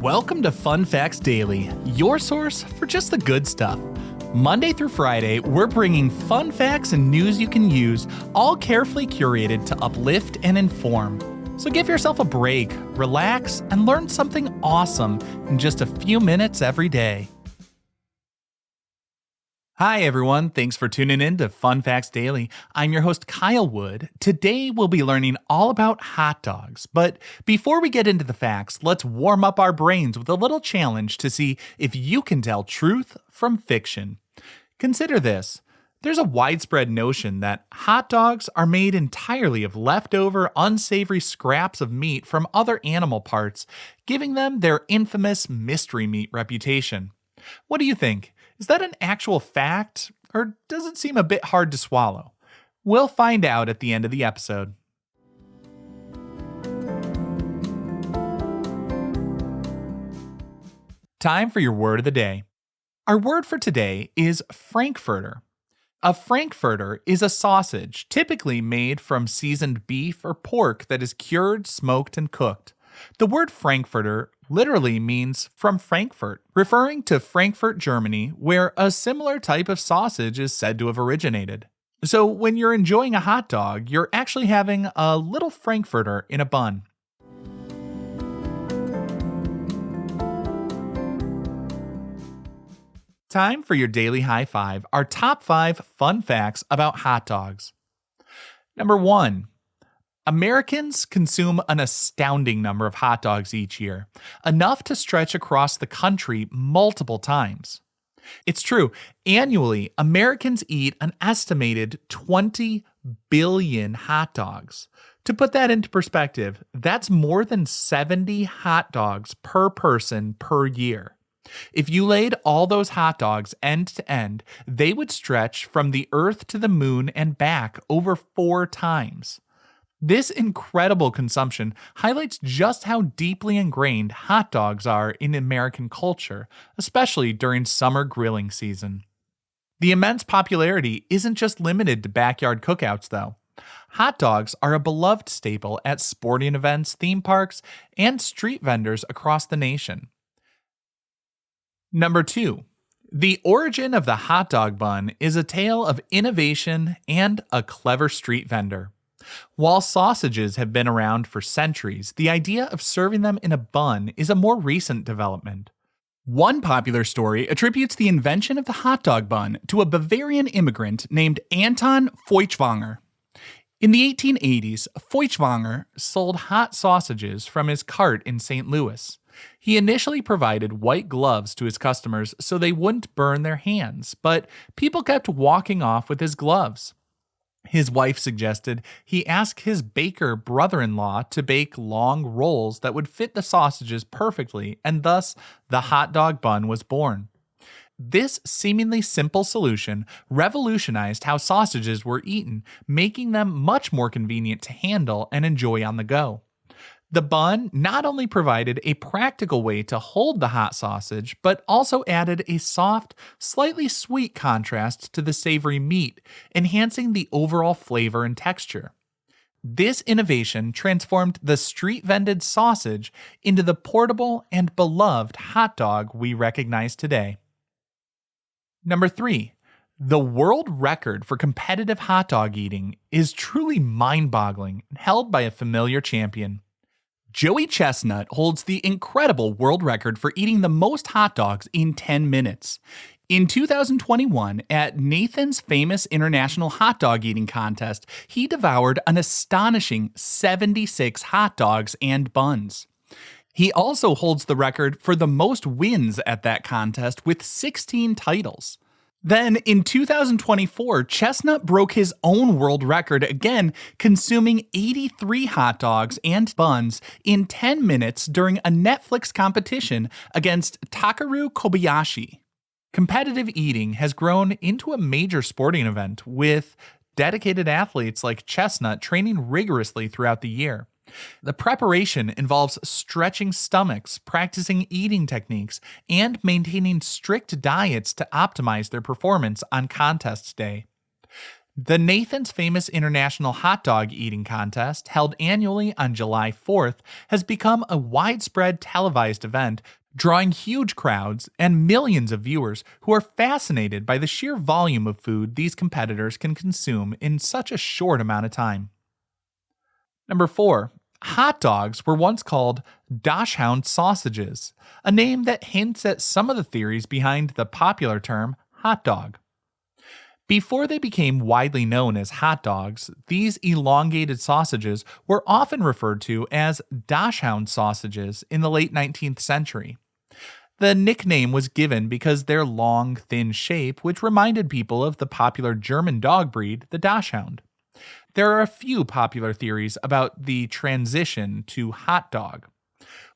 Welcome to Fun Facts Daily, your source for just the good stuff. Monday through Friday, we're bringing fun facts and news you can use, all carefully curated to uplift and inform. So give yourself a break, relax, and learn something awesome in just a few minutes every day. Hi everyone, thanks for tuning in to Fun Facts Daily. I'm your host Kyle Wood. Today we'll be learning all about hot dogs, but before we get into the facts, let's warm up our brains with a little challenge to see if you can tell truth from fiction. Consider this. There's a widespread notion that hot dogs are made entirely of leftover, unsavory scraps of meat from other animal parts, giving them their infamous mystery meat reputation. What do you think? Is that an actual fact, or does it seem a bit hard to swallow? We'll find out at the end of the episode. Time for your word of the day. Our word for today is frankfurter. A frankfurter is a sausage typically made from seasoned beef or pork that is cured, smoked, and cooked. The word frankfurter literally means from Frankfurt, referring to Frankfurt, Germany, where a similar type of sausage is said to have originated. So when you're enjoying a hot dog, you're actually having a little frankfurter in a bun. Time for your daily high five, our top 5 fun facts about hot dogs. Number 1. Americans consume an astounding number of hot dogs each year, enough to stretch across the country multiple times. It's true, annually, Americans eat an estimated 20 billion hot dogs. To put that into perspective, that's more than 70 hot dogs per person per year. If you laid all those hot dogs end to end, they would stretch from the Earth to the moon and back over 4 times. This incredible consumption highlights just how deeply ingrained hot dogs are in American culture, especially during summer grilling season. The immense popularity isn't just limited to backyard cookouts, though. Hot dogs are a beloved staple at sporting events, theme parks, and street vendors across the nation. Number 2. The origin of the hot dog bun is a tale of innovation and a clever street vendor. While sausages have been around for centuries, the idea of serving them in a bun is a more recent development. One popular story attributes the invention of the hot dog bun to a Bavarian immigrant named Anton Feuchtwanger. In the 1880s, Feuchtwanger sold hot sausages from his cart in St. Louis. He initially provided white gloves to his customers so they wouldn't burn their hands, but people kept walking off with his gloves. His wife suggested he ask his baker brother-in-law to bake long rolls that would fit the sausages perfectly, and thus the hot dog bun was born. This seemingly simple solution revolutionized how sausages were eaten, making them much more convenient to handle and enjoy on the go. The bun not only provided a practical way to hold the hot sausage, but also added a soft, slightly sweet contrast to the savory meat, enhancing the overall flavor and texture. This innovation transformed the street-vended sausage into the portable and beloved hot dog we recognize today. Number 3. The world record for competitive hot dog eating is truly mind-boggling and held by a familiar champion. Joey Chestnut holds the incredible world record for eating the most hot dogs in 10 minutes. In 2021, at Nathan's famous international hot dog eating contest, he devoured an astonishing 76 hot dogs and buns. He also holds the record for the most wins at that contest with 16 titles. Then, in 2024, Chestnut broke his own world record again, consuming 83 hot dogs and buns in 10 minutes during a Netflix competition against Takeru Kobayashi. Competitive eating has grown into a major sporting event, with dedicated athletes like Chestnut training rigorously throughout the year. The preparation involves stretching stomachs, practicing eating techniques, and maintaining strict diets to optimize their performance on contest day. The Nathan's Famous International Hot Dog Eating Contest, held annually on July 4th, has become a widespread televised event, drawing huge crowds and millions of viewers who are fascinated by the sheer volume of food these competitors can consume in such a short amount of time. Number 4. Hot dogs were once called dachshund sausages, a name that hints at some of the theories behind the popular term hot dog. Before they became widely known as hot dogs, these elongated sausages were often referred to as dachshund sausages in the late 19th century. The nickname was given because their long, thin shape, which reminded people of the popular German dog breed, the dachshund. There are a few popular theories about the transition to hot dog.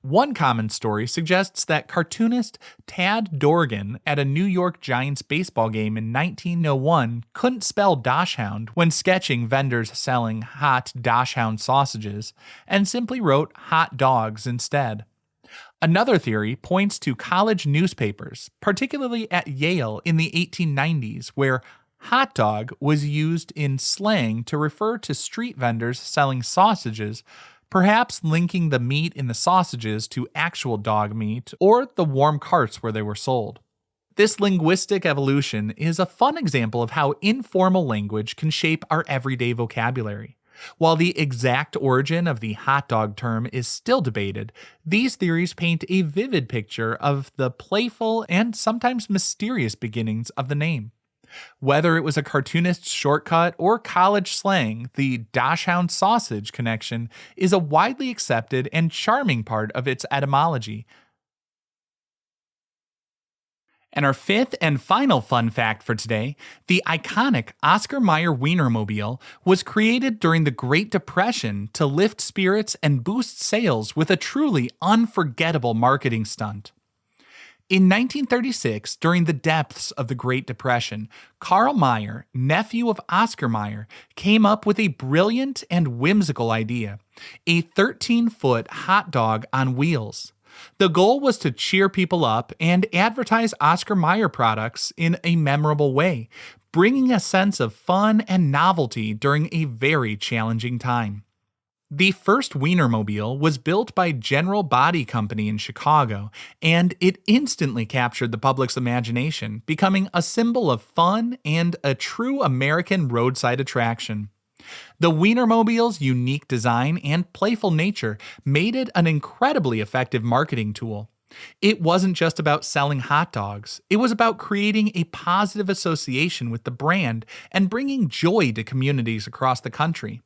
One common story suggests that cartoonist Tad Dorgan at a New York Giants baseball game in 1901 couldn't spell dachshund when sketching vendors selling hot dachshund sausages and simply wrote hot dogs instead. Another theory points to college newspapers, particularly at Yale in the 1890s, where hot dog was used in slang to refer to street vendors selling sausages, perhaps linking the meat in the sausages to actual dog meat or the warm carts where they were sold. This linguistic evolution is a fun example of how informal language can shape our everyday vocabulary. While the exact origin of the hot dog term is still debated, these theories paint a vivid picture of the playful and sometimes mysterious beginnings of the name. Whether it was a cartoonist's shortcut or college slang, the dachshund sausage connection is a widely accepted and charming part of its etymology. And our fifth and final fun fact for today, the iconic Oscar Mayer Wienermobile was created during the Great Depression to lift spirits and boost sales with a truly unforgettable marketing stunt. In 1936, during the depths of the Great Depression, Carl Mayer, nephew of Oscar Mayer, came up with a brilliant and whimsical idea: a 13-foot hot dog on wheels. The goal was to cheer people up and advertise Oscar Mayer products in a memorable way, bringing a sense of fun and novelty during a very challenging time. The first Wienermobile was built by General Body Company in Chicago, and it instantly captured the public's imagination, becoming a symbol of fun and a true American roadside attraction. The Wienermobile's unique design and playful nature made it an incredibly effective marketing tool. It wasn't just about selling hot dogs, it was about creating a positive association with the brand and bringing joy to communities across the country.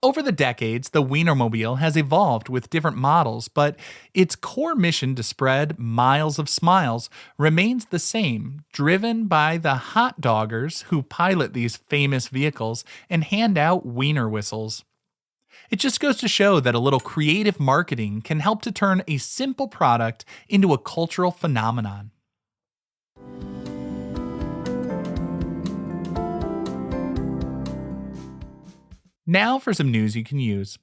Over the decades, the Wienermobile has evolved with different models, but its core mission to spread miles of smiles remains the same, driven by the hot doggers who pilot these famous vehicles and hand out wiener whistles. It just goes to show that a little creative marketing can help to turn a simple product into a cultural phenomenon. Now for some news you can use.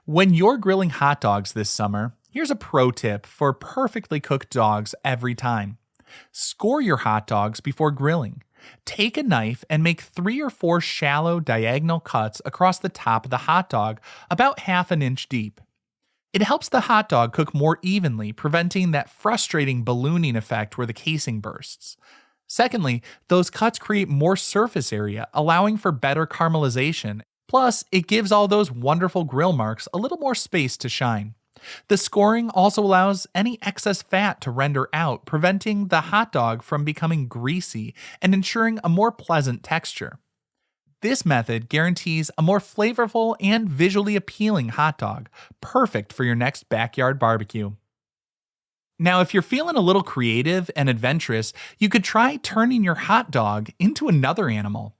When you're grilling hot dogs this summer, here's a pro tip for perfectly cooked dogs every time. Score your hot dogs before grilling. Take a knife and make 3 or 4 shallow diagonal cuts across the top of the hot dog, about half an inch deep. It helps the hot dog cook more evenly, preventing that frustrating ballooning effect where the casing bursts. Secondly, those cuts create more surface area, allowing for better caramelization. Plus, it gives all those wonderful grill marks a little more space to shine. The scoring also allows any excess fat to render out, preventing the hot dog from becoming greasy and ensuring a more pleasant texture. This method guarantees a more flavorful and visually appealing hot dog, perfect for your next backyard barbecue. Now, if you're feeling a little creative and adventurous, you could try turning your hot dog into another animal.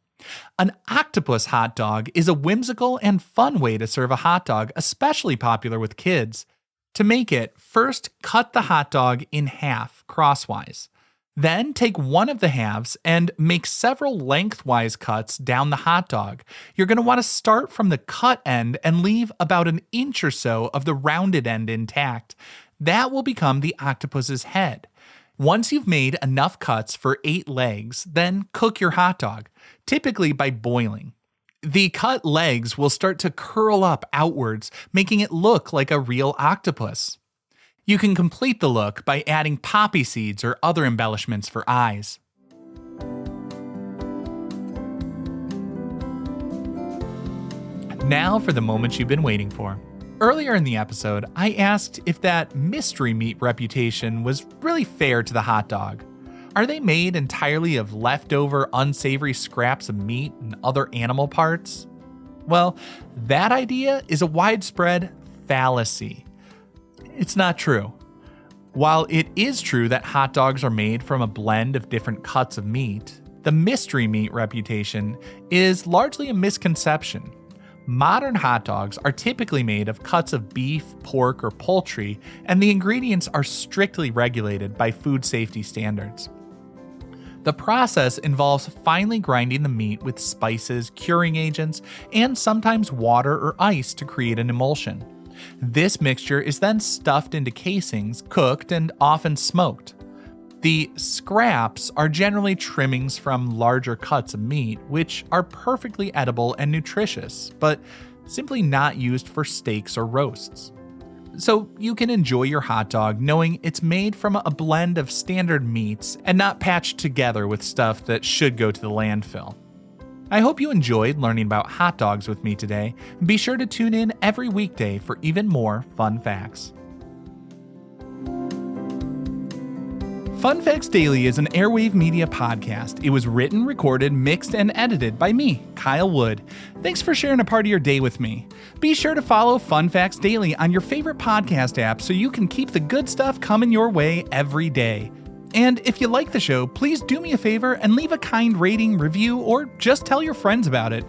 An octopus hot dog is a whimsical and fun way to serve a hot dog, especially popular with kids. To make it, first cut the hot dog in half crosswise. Then take one of the halves and make several lengthwise cuts down the hot dog. You're going to want to start from the cut end and leave about an inch or so of the rounded end intact. That will become the octopus's head. Once you've made enough cuts for 8 legs, then cook your hot dog, typically by boiling. The cut legs will start to curl up outwards, making it look like a real octopus. You can complete the look by adding poppy seeds or other embellishments for eyes. Now for the moment you've been waiting for. Earlier in the episode, I asked if that mystery meat reputation was really fair to the hot dog. Are they made entirely of leftover unsavory scraps of meat and other animal parts? Well, that idea is a widespread fallacy. It's not true. While it is true that hot dogs are made from a blend of different cuts of meat, the mystery meat reputation is largely a misconception. Modern hot dogs are typically made of cuts of beef, pork, or poultry, and the ingredients are strictly regulated by food safety standards. The process involves finely grinding the meat with spices, curing agents, and sometimes water or ice to create an emulsion. This mixture is then stuffed into casings, cooked, and often smoked. The scraps are generally trimmings from larger cuts of meat, which are perfectly edible and nutritious, but simply not used for steaks or roasts. So you can enjoy your hot dog knowing it's made from a blend of standard meats and not patched together with stuff that should go to the landfill. I hope you enjoyed learning about hot dogs with me today. Be sure to tune in every weekday for even more fun facts. Fun Facts Daily is an Airwave Media podcast. It was written, recorded, mixed, and edited by me, Kyle Wood. Thanks for sharing a part of your day with me. Be sure to follow Fun Facts Daily on your favorite podcast app so you can keep the good stuff coming your way every day. And if you like the show, please do me a favor and leave a kind rating, review, or just tell your friends about it.